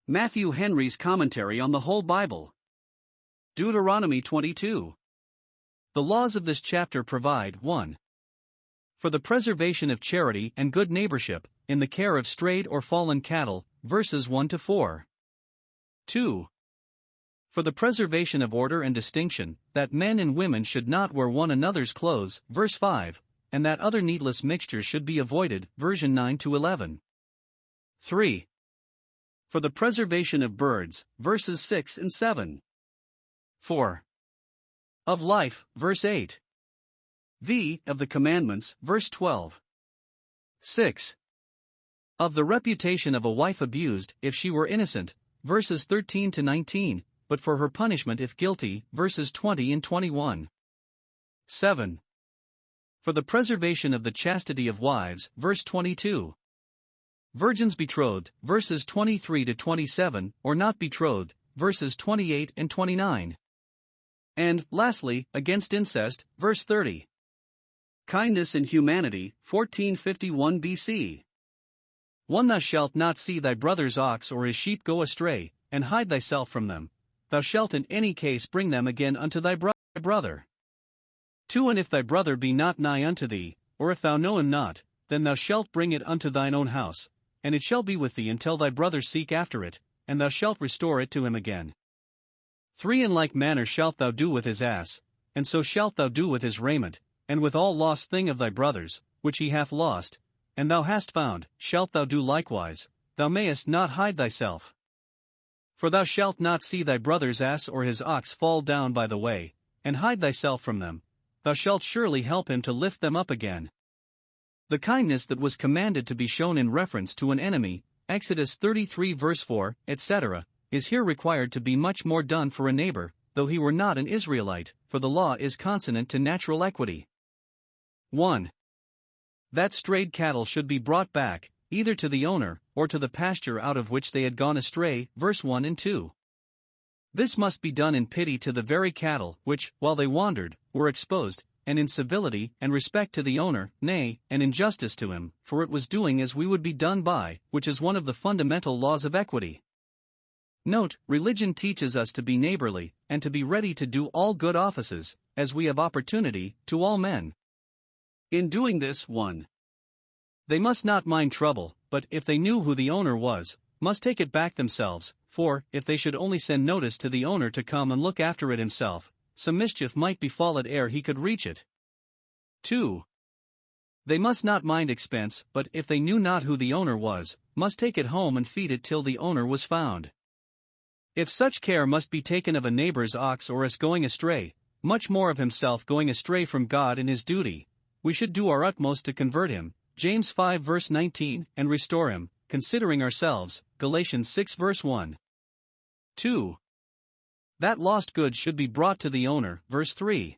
Matthew Henry's Commentary on the Whole Bible. Deuteronomy 22. The laws of this chapter provide 1. For the preservation of charity and good neighborship, in the care of strayed or fallen cattle, verses 1 to 4. 2. For the preservation of order and distinction, that men and women should not wear one another's clothes, verse 5, and that other needless mixtures should be avoided, version 9 to 11. 3. For the preservation of birds, verses 6 and 7. 4. Of life, verse 8. Of the commandments, verse 12. 6. Of the reputation of a wife abused, if she were innocent, verses 13 to 19, but for her punishment if guilty, verses 20 and 21. 7. For the preservation of the chastity of wives, verse 22. Virgins betrothed, verses 23 to 27, or not betrothed, verses 28 and 29. And, lastly, against incest, verse 30. Kindness and humanity, 1451 BC. 1. Thou shalt not see thy brother's ox or his sheep go astray, and hide thyself from them. Thou shalt in any case bring them again unto thy brother. 2. And if thy brother be not nigh unto thee, or if thou know him not, then thou shalt bring it unto thine own house, and it shall be with thee until thy brother seek after it, and thou shalt restore it to him again. 3. In like manner shalt thou do with his ass, and so shalt thou do with his raiment, and with all lost thing of thy brother's, which he hath lost, and thou hast found, shalt thou do likewise. Thou mayest not hide thyself. For thou shalt not see thy brother's ass or his ox fall down by the way, and hide thyself from them. Thou shalt surely help him to lift them up again. The kindness that was commanded to be shown in reference to an enemy, Exodus 33 verse 4, etc., is here required to be much more done for a neighbor, though he were not an Israelite, for the law is consonant to natural equity. 1. That strayed cattle should be brought back, either to the owner, or to the pasture out of which they had gone astray, verse 1 and 2. This must be done in pity to the very cattle which, while they wandered, were exposed, and in civility and respect to the owner, nay, and in justice to him, for it was doing as we would be done by, which is one of the fundamental laws of equity. Note, religion teaches us to be neighborly, and to be ready to do all good offices, as we have opportunity, to all men. In doing this, 1. They must not mind trouble, but, if they knew who the owner was, must take it back themselves, for, if they should only send notice to the owner to come and look after it himself, some mischief might befall it ere he could reach it. 2. They must not mind expense, but, if they knew not who the owner was, must take it home and feed it till the owner was found. If such care must be taken of a neighbor's ox or ass going astray, much more of himself going astray from God in his duty, we should do our utmost to convert him, James 5 verse 19, and restore him, considering ourselves, Galatians 6 verse 1. 2. That lost goods should be brought to the owner, verse 3.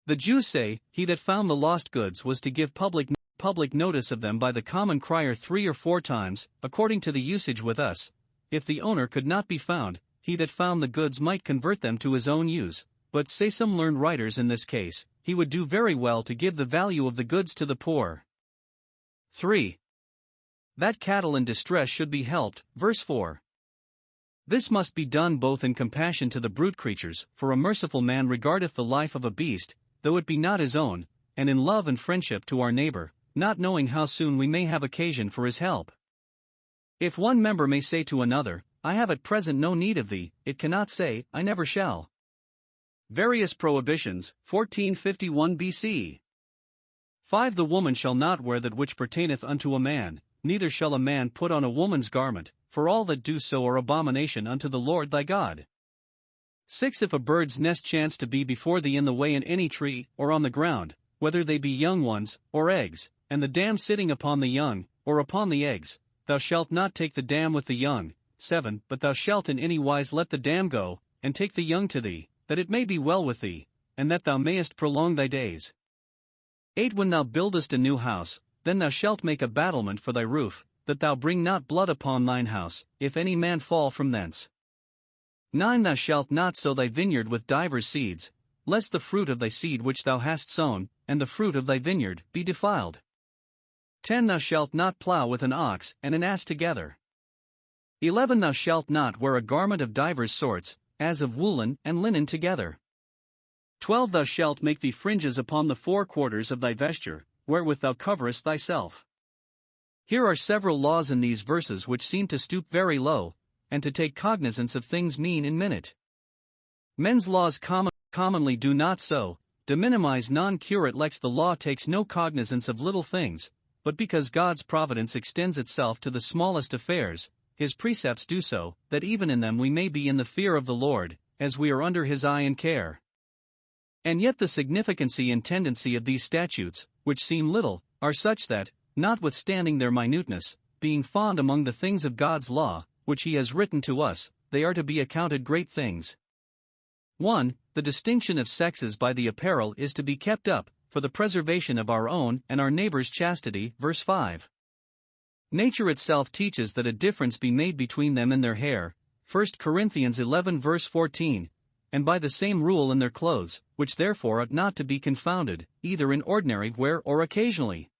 The Jews say, he that found the lost goods was to give public notice of them by the common crier 3 or 4 times, according to the usage with us. If the owner could not be found, he that found the goods might convert them to his own use, but say some learned writers in this case, he would do very well to give the value of the goods to the poor. 3. That cattle in distress should be helped, verse 4. This must be done both in compassion to the brute creatures, for a merciful man regardeth the life of a beast, though it be not his own, and in love and friendship to our neighbor, not knowing how soon we may have occasion for his help. If one member may say to another, I have at present no need of thee, it cannot say, I never shall. Various prohibitions, 1451 BC. 5. The woman shall not wear that which pertaineth unto a man, neither shall a man put on a woman's garment, for all that do so are abomination unto the Lord thy God. 6. If a bird's nest chance to be before thee in the way in any tree, or on the ground, whether they be young ones, or eggs, and the dam sitting upon the young, or upon the eggs, thou shalt not take the dam with the young. 7. But thou shalt in any wise let the dam go, and take the young to thee, that it may be well with thee, and that thou mayest prolong thy days. 8. When thou buildest a new house, then thou shalt make a battlement for thy roof, that thou bring not blood upon thine house, if any man fall from thence. 9. Thou shalt not sow thy vineyard with divers seeds, lest the fruit of thy seed which thou hast sown, and the fruit of thy vineyard, be defiled. 10. Thou shalt not plow with an ox and an ass together. 11 Thou shalt not wear a garment of divers sorts, as of woolen and linen together. 12 Thou shalt make thee fringes upon the four quarters of thy vesture, wherewith thou coverest thyself. Here are several laws in these verses which seem to stoop very low, and to take cognizance of things mean in minute. Men's laws commonly do not so, de minimis non curat lex. The law takes no cognizance of little things, but because God's providence extends itself to the smallest affairs, his precepts do so, that even in them we may be in the fear of the Lord, as we are under his eye and care. And yet the significancy and tendency of these statutes, which seem little, are such that, notwithstanding their minuteness, being found among the things of God's law, which he has written to us, they are to be accounted great things. 1. The distinction of sexes by the apparel is to be kept up, for the preservation of our own and our neighbor's chastity. Verse 5. Nature itself teaches that a difference be made between them in their hair, 1 Corinthians 11 verse 14, and by the same rule in their clothes, which therefore ought not to be confounded, either in ordinary wear or occasionally.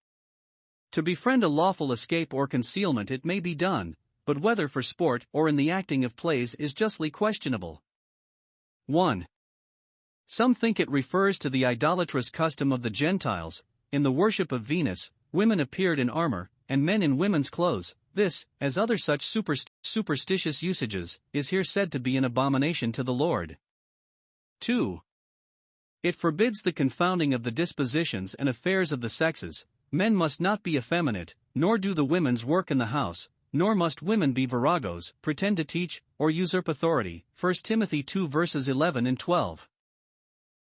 To befriend a lawful escape or concealment it may be done, but whether for sport or in the acting of plays is justly questionable. 1. Some think it refers to the idolatrous custom of the Gentiles. In the worship of Venus, women appeared in armor, and men in women's clothes. This, as other such superstitious usages, is here said to be an abomination to the Lord. 2. It forbids the confounding of the dispositions and affairs of the sexes. Men must not be effeminate, nor do the women's work in the house, nor must women be viragos, pretend to teach, or usurp authority. 1 Timothy 2 verses 11 and 12.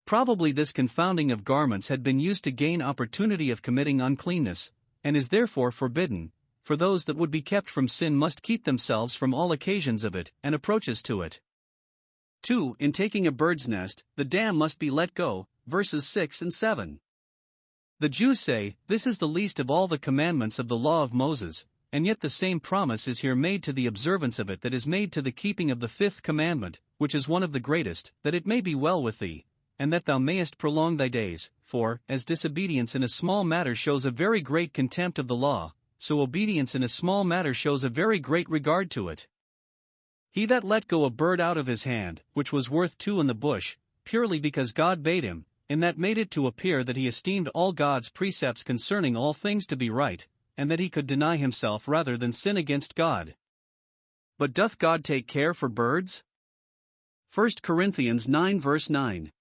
Probably this confounding of garments had been used to gain opportunity of committing uncleanness, and is therefore forbidden, for those that would be kept from sin must keep themselves from all occasions of it, and approaches to it. 2. In taking a bird's nest, the dam must be let go, verses 6 and 7. The Jews say, this is the least of all the commandments of the law of Moses, and yet the same promise is here made to the observance of it that is made to the keeping of the fifth commandment, which is one of the greatest, that it may be well with thee, and that thou mayest prolong thy days. For, as disobedience in a small matter shows a very great contempt of the law, so obedience in a small matter shows a very great regard to it. He that let go a bird out of his hand, which was worth two in the bush, purely because God bade him, in that made it to appear that he esteemed all God's precepts concerning all things to be right, and that he could deny himself rather than sin against God. But doth God take care for birds? 1 Corinthians 9 verse 9.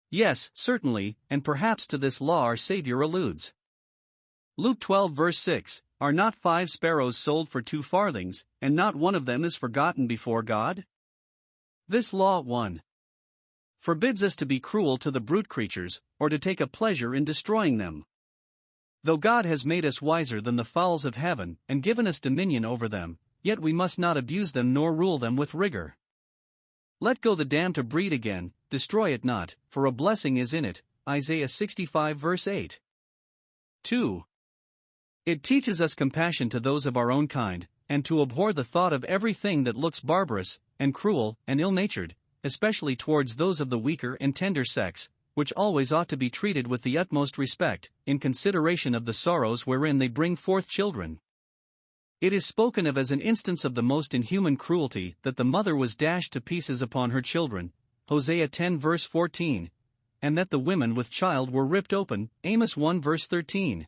Yes, certainly, and perhaps to this law our Savior alludes. Luke 12 verse 6, Are not 5 sparrows sold for 2 farthings, and not one of them is forgotten before God? This law 1. Forbids us to be cruel to the brute creatures, or to take a pleasure in destroying them. Though God has made us wiser than the fowls of heaven, and given us dominion over them, yet we must not abuse them nor rule them with rigor. Let go the dam to breed again, destroy it not, for a blessing is in it. Isaiah 65 verse 8. 2. It teaches us compassion to those of our own kind, and to abhor the thought of everything that looks barbarous, and cruel, and ill-natured, especially towards those of the weaker and tender sex, which always ought to be treated with the utmost respect, in consideration of the sorrows wherein they bring forth children. It is spoken of as an instance of the most inhuman cruelty that the mother was dashed to pieces upon her children, Hosea 10 verse 14, and that the women with child were ripped open, Amos 1 verse 13.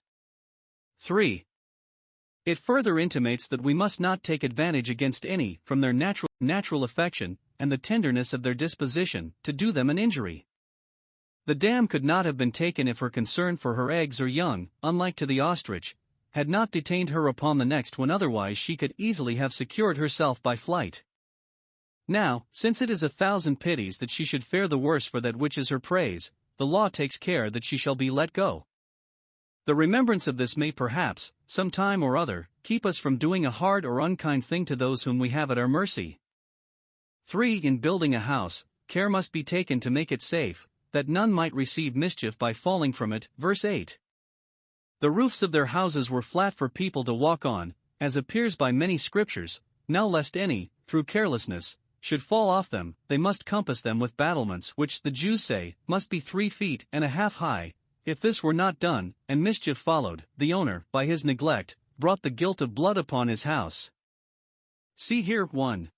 3. It further intimates that we must not take advantage against any, from their natural affection, and the tenderness of their disposition, to do them an injury. The dam could not have been taken if her concern for her eggs or young, unlike to the ostrich, had not detained her upon the next when otherwise she could easily have secured herself by flight. Now, since it is 1,000 pities that she should fare the worse for that which is her praise, the law takes care that she shall be let go. The remembrance of this may perhaps, some time or other, keep us from doing a hard or unkind thing to those whom we have at our mercy. 3. In building a house, care must be taken to make it safe, that none might receive mischief by falling from it. Verse 8. The roofs of their houses were flat for people to walk on, as appears by many scriptures. Now lest any, through carelessness, should fall off them, they must compass them with battlements which, the Jews say, must be 3 feet and a half high. If this were not done, and mischief followed, the owner, by his neglect, brought the guilt of blood upon his house. See here, 1.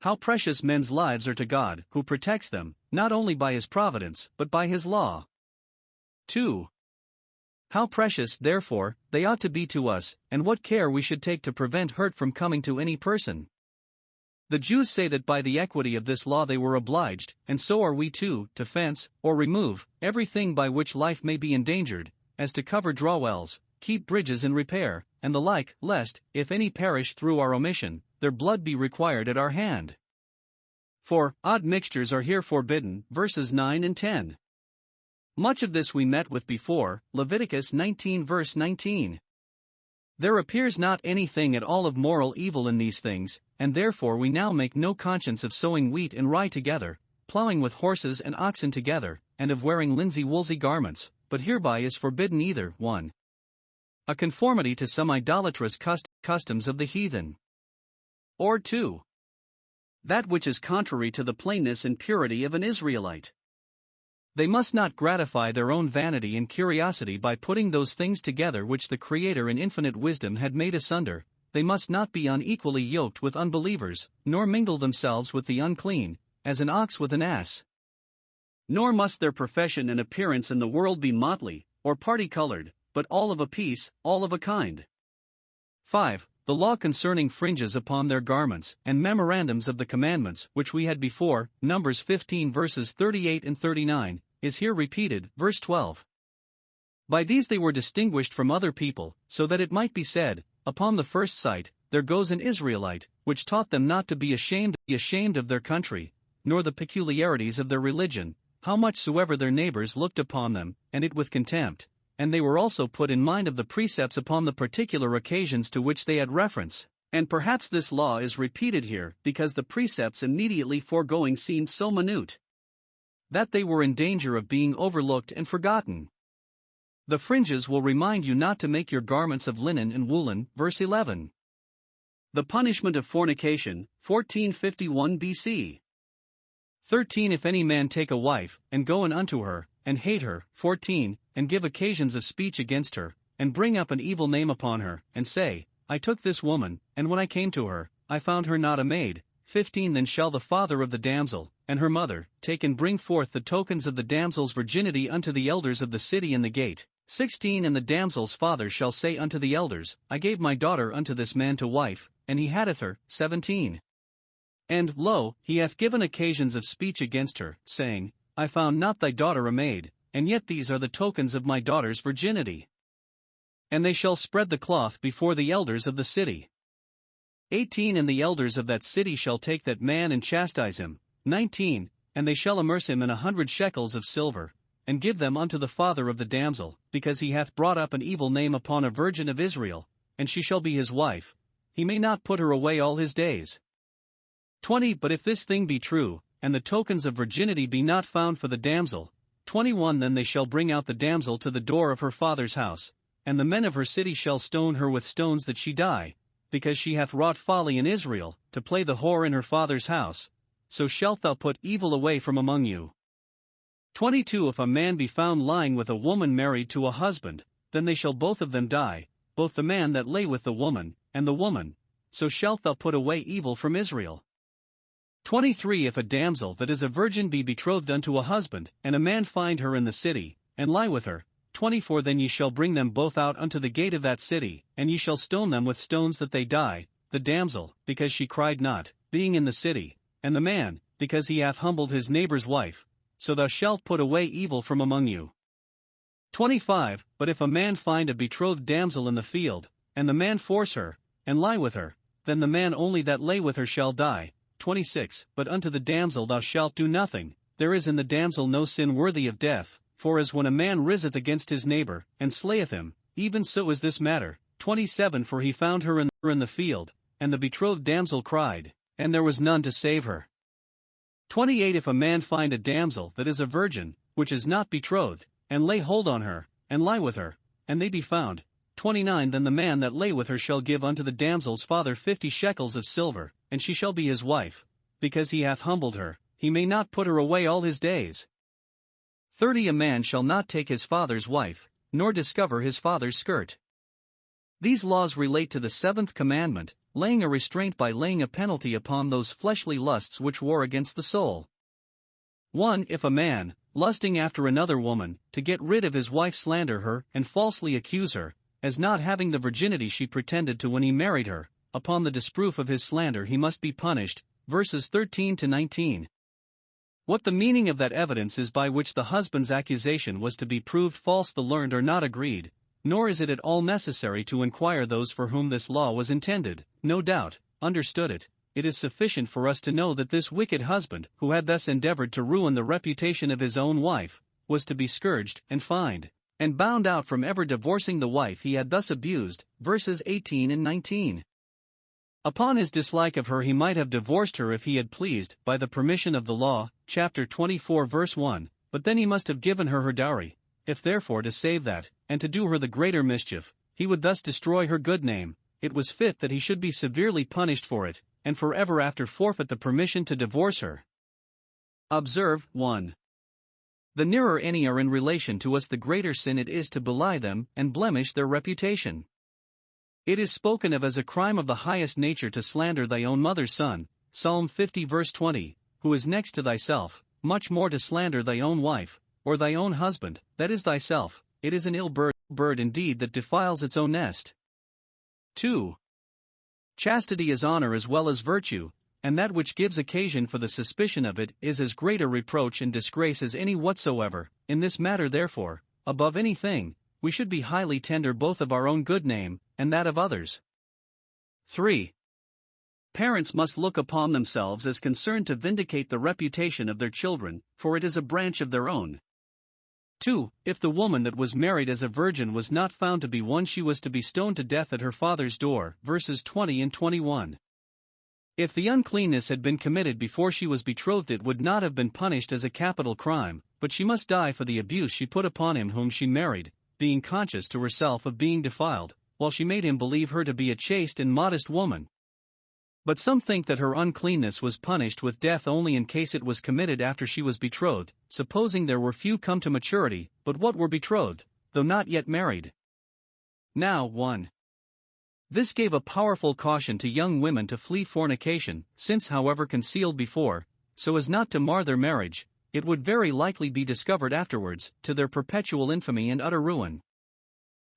How precious men's lives are to God, who protects them, not only by His providence, but by His law. 2. How precious, therefore, they ought to be to us, and what care we should take to prevent hurt from coming to any person. The Jews say that by the equity of this law they were obliged, and so are we too, to fence, or remove, everything by which life may be endangered, as to cover drawells, keep bridges in repair, and the like, lest, if any perish through our omission, their blood be required at our hand. For, odd mixtures are here forbidden, verses 9 and 10. Much of this we met with before, Leviticus 19 verse 19. There appears not anything at all of moral evil in these things, and therefore we now make no conscience of sowing wheat and rye together, plowing with horses and oxen together, and of wearing linsey-woolsey garments, but hereby is forbidden either, 1. A conformity to some idolatrous customs of the heathen. Or 2. That which is contrary to the plainness and purity of an Israelite. They must not gratify their own vanity and curiosity by putting those things together which the Creator in infinite wisdom had made asunder. They must not be unequally yoked with unbelievers, nor mingle themselves with the unclean, as an ox with an ass. Nor must their profession and appearance in the world be motley, or party-colored, but all of a piece, all of a kind. 5. The law concerning fringes upon their garments, and memorandums of the commandments, which we had before, Numbers 15 verses 38 and 39, is here repeated, verse 12. By these they were distinguished from other people, so that it might be said, upon the first sight, there goes an Israelite, which taught them not to be ashamed of their country, nor the peculiarities of their religion, how much soever their neighbors looked upon them, and it with contempt. And they were also put in mind of the precepts upon the particular occasions to which they had reference. And perhaps this law is repeated here, because the precepts immediately foregoing seemed so minute that they were in danger of being overlooked and forgotten. The fringes will remind you not to make your garments of linen and woolen, verse 11. The punishment of fornication, 1451 BC. 13. If any man take a wife, and go in unto her, and hate her, 14, and give occasions of speech against her, and bring up an evil name upon her, and say, I took this woman, and when I came to her, I found her not a maid, 15. Then shall the father of the damsel, and her mother, take and bring forth the tokens of the damsel's virginity unto the elders of the city in the gate, 16. And the damsel's father shall say unto the elders, I gave my daughter unto this man to wife, and he hatteth her, 17. And, lo, he hath given occasions of speech against her, saying, I found not thy daughter a maid, and yet these are the tokens of my daughter's virginity. And they shall spread the cloth before the elders of the city. 18. And the elders of that city shall take that man and chastise him, 19. And they shall immerse him in 100 shekels of silver, and give them unto the father of the damsel, because he hath brought up an evil name upon a virgin of Israel, and she shall be his wife. He may not put her away all his days. 20. But if this thing be true, and the tokens of virginity be not found for the damsel, 21. Then they shall bring out the damsel to the door of her father's house, and the men of her city shall stone her with stones that she die, because she hath wrought folly in Israel, to play the whore in her father's house. So shalt thou put evil away from among you. 22. If a man be found lying with a woman married to a husband, then they shall both of them die, both the man that lay with the woman, and the woman. So shalt thou put away evil from Israel. 23. If a damsel that is a virgin be betrothed unto a husband, and a man find her in the city, and lie with her, 24. Then ye shall bring them both out unto the gate of that city, and ye shall stone them with stones that they die, the damsel, because she cried not, being in the city, and the man, because he hath humbled his neighbor's wife. So thou shalt put away evil from among you. 25. But if a man find a betrothed damsel in the field, and the man force her, and lie with her, then the man only that lay with her shall die. 26. But unto the damsel thou shalt do nothing, there is in the damsel no sin worthy of death, for as when a man riseth against his neighbor, and slayeth him, even so is this matter. 27. For he found her in the field, and the betrothed damsel cried, and there was none to save her. 28. If a man find a damsel that is a virgin, which is not betrothed, and lay hold on her, and lie with her, and they be found. 29. Then the man that lay with her shall give unto the damsel's father 50 shekels of silver, and she shall be his wife, because he hath humbled her, he may not put her away all his days. 30. A man shall not take his father's wife, nor discover his father's skirt. These laws relate to the seventh commandment, laying a restraint by laying a penalty upon those fleshly lusts which war against the soul. 1. If a man, lusting after another woman, to get rid of his wife slander her and falsely accuse her, as not having the virginity she pretended to when he married her, upon the disproof of his slander he must be punished, verses 13 to 19. What the meaning of that evidence is by which the husband's accusation was to be proved false the learned are not agreed, nor is it at all necessary to inquire those for whom this law was intended, no doubt, understood it. It is sufficient for us to know that this wicked husband, who had thus endeavored to ruin the reputation of his own wife, was to be scourged, and fined, and bound out from ever divorcing the wife he had thus abused, verses 18 and 19. Upon his dislike of her he might have divorced her if he had pleased, by the permission of the law, chapter 24 verse 1, but then he must have given her her dowry. If therefore to save that, and to do her the greater mischief, he would thus destroy her good name, it was fit that he should be severely punished for it, and forever after forfeit the permission to divorce her. Observe, 1. The nearer any are in relation to us the greater sin it is to belie them and blemish their reputation. It is spoken of as a crime of the highest nature to slander thy own mother's son, Psalm 50 verse 20, who is next to thyself, much more to slander thy own wife, or thy own husband, that is thyself. It is an ill bird indeed that defiles its own nest. 2. Chastity is honor as well as virtue, and that which gives occasion for the suspicion of it is as great a reproach and disgrace as any whatsoever. In this matter therefore, above anything, we should be highly tender both of our own good name, and that of others. 3. Parents must look upon themselves as concerned to vindicate the reputation of their children, for it is a branch of their own. 2. If the woman that was married as a virgin was not found to be one, she was to be stoned to death at her father's door, verses 20 and 21. If the uncleanness had been committed before she was betrothed, it would not have been punished as a capital crime, but she must die for the abuse she put upon him whom she married, being conscious to herself of being defiled, while she made him believe her to be a chaste and modest woman. But some think that her uncleanness was punished with death only in case it was committed after she was betrothed, supposing there were few come to maturity, but what were betrothed, though not yet married. Now, 1. This gave a powerful caution to young women to flee fornication, since however concealed before, so as not to mar their marriage, it would very likely be discovered afterwards, to their perpetual infamy and utter ruin.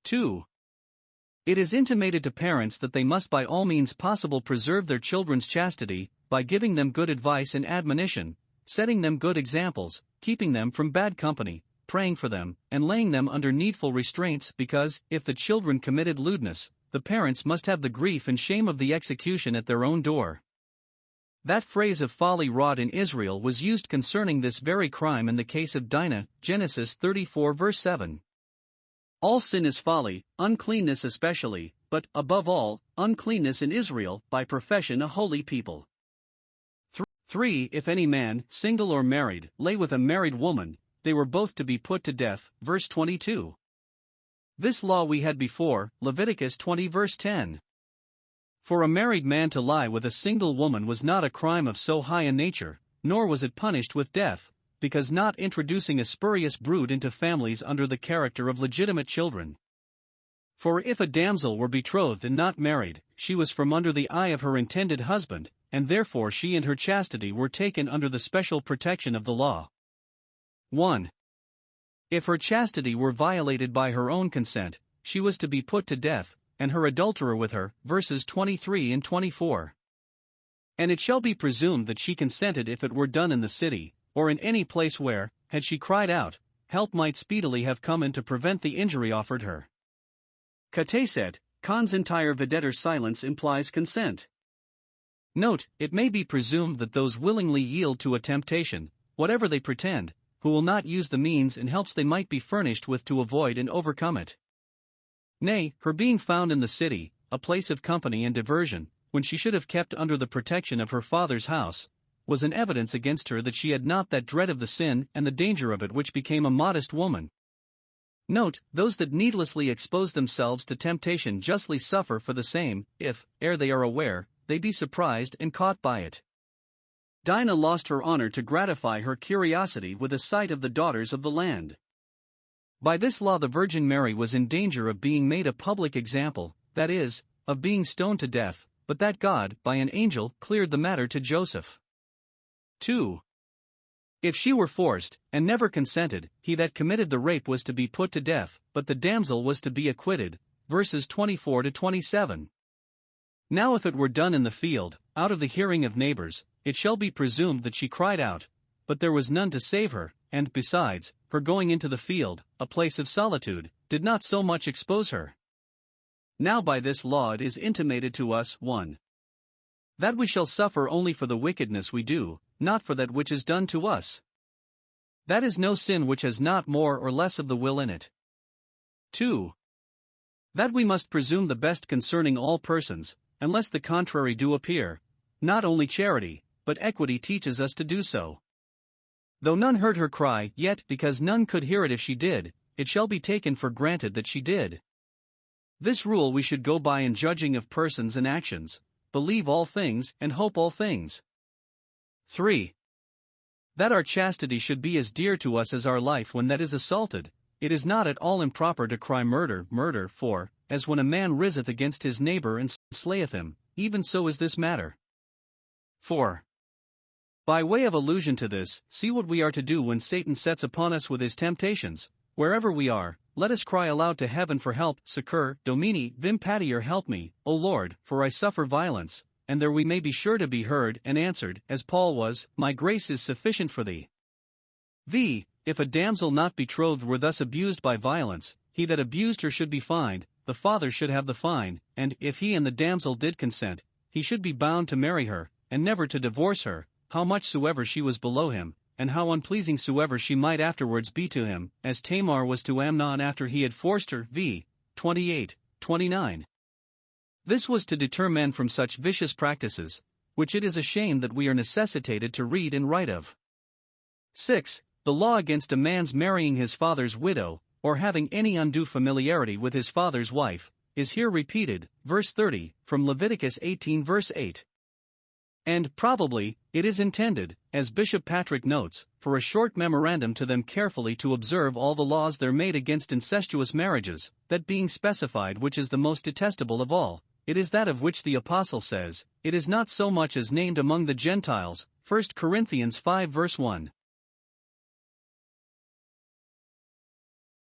2. It is intimated to parents that they must by all means possible preserve their children's chastity, by giving them good advice and admonition, setting them good examples, keeping them from bad company, praying for them, and laying them under needful restraints, because, if the children committed lewdness, the parents must have the grief and shame of the execution at their own door. That phrase of folly wrought in Israel was used concerning this very crime in the case of Dinah, Genesis 34 verse 7. All sin is folly, uncleanness especially, but, above all, uncleanness in Israel, by profession a holy people. 3. If any man, single or married, lay with a married woman, they were both to be put to death, verse 22. This law we had before, Leviticus 20 verse 10. For a married man to lie with a single woman was not a crime of so high a nature, nor was it punished with death, because not introducing a spurious brood into families under the character of legitimate children. For if a damsel were betrothed and not married, she was from under the eye of her intended husband, and therefore she and her chastity were taken under the special protection of the law. 1. If her chastity were violated by her own consent, she was to be put to death, and her adulterer with her, verses 23 and 24. And it shall be presumed that she consented if it were done in the city, or in any place where, had she cried out, help might speedily have come in to prevent the injury offered her. Kataset, Khan's entire videtter silence implies consent. Note, it may be presumed that those willingly yield to a temptation, whatever they pretend, who will not use the means and helps they might be furnished with to avoid and overcome it. Nay, her being found in the city, a place of company and diversion, when she should have kept under the protection of her father's house, was an evidence against her that she had not that dread of the sin and the danger of it which became a modest woman. Note, those that needlessly expose themselves to temptation justly suffer for the same, if, ere they are aware, they be surprised and caught by it. Dinah lost her honor to gratify her curiosity with a sight of the daughters of the land. By this law the Virgin Mary was in danger of being made a public example, that is, of being stoned to death, but that God, by an angel, cleared the matter to Joseph. 2. If she were forced, and never consented, he that committed the rape was to be put to death, but the damsel was to be acquitted. Verses 24 to 27. Now if it were done in the field, out of the hearing of neighbors, it shall be presumed that she cried out, but there was none to save her, and, besides, her going into the field, a place of solitude, did not so much expose her. Now by this law it is intimated to us, 1. That we shall suffer only for the wickedness we do, not for that which is done to us. That is no sin which has not more or less of the will in it. 2. That we must presume the best concerning all persons, unless the contrary do appear. Not only charity, but equity teaches us to do so. Though none heard her cry, yet, because none could hear it if she did, it shall be taken for granted that she did. This rule we should go by in judging of persons and actions: believe all things, and hope all things. 3. That our chastity should be as dear to us as our life when that is assaulted. It is not at all improper to cry murder, murder, for, as when a man riseth against his neighbor and slayeth him, even so is this matter. 4. By way of allusion to this, see what we are to do when Satan sets upon us with his temptations. Wherever we are, let us cry aloud to heaven for help: Succor, Domini, vim patier, help me, O Lord, for I suffer violence, and there we may be sure to be heard and answered, as Paul was, my grace is sufficient for thee. V. If a damsel not betrothed were thus abused by violence, he that abused her should be fined, the father should have the fine, and, if he and the damsel did consent, he should be bound to marry her, and never to divorce her, how much soever she was below him, and how unpleasing soever she might afterwards be to him, as Tamar was to Amnon after he had forced her. V. 28, 29. This was to deter men from such vicious practices, which it is a shame that we are necessitated to read and write of. 6. The law against a man's marrying his father's widow, or having any undue familiarity with his father's wife, is here repeated, verse 30, from Leviticus 18 verse 8. And, probably, it is intended, as Bishop Patrick notes, for a short memorandum to them carefully to observe all the laws there made against incestuous marriages, that being specified which is the most detestable of all, it is that of which the Apostle says, it is not so much as named among the Gentiles, 1 Corinthians 5 verse 1.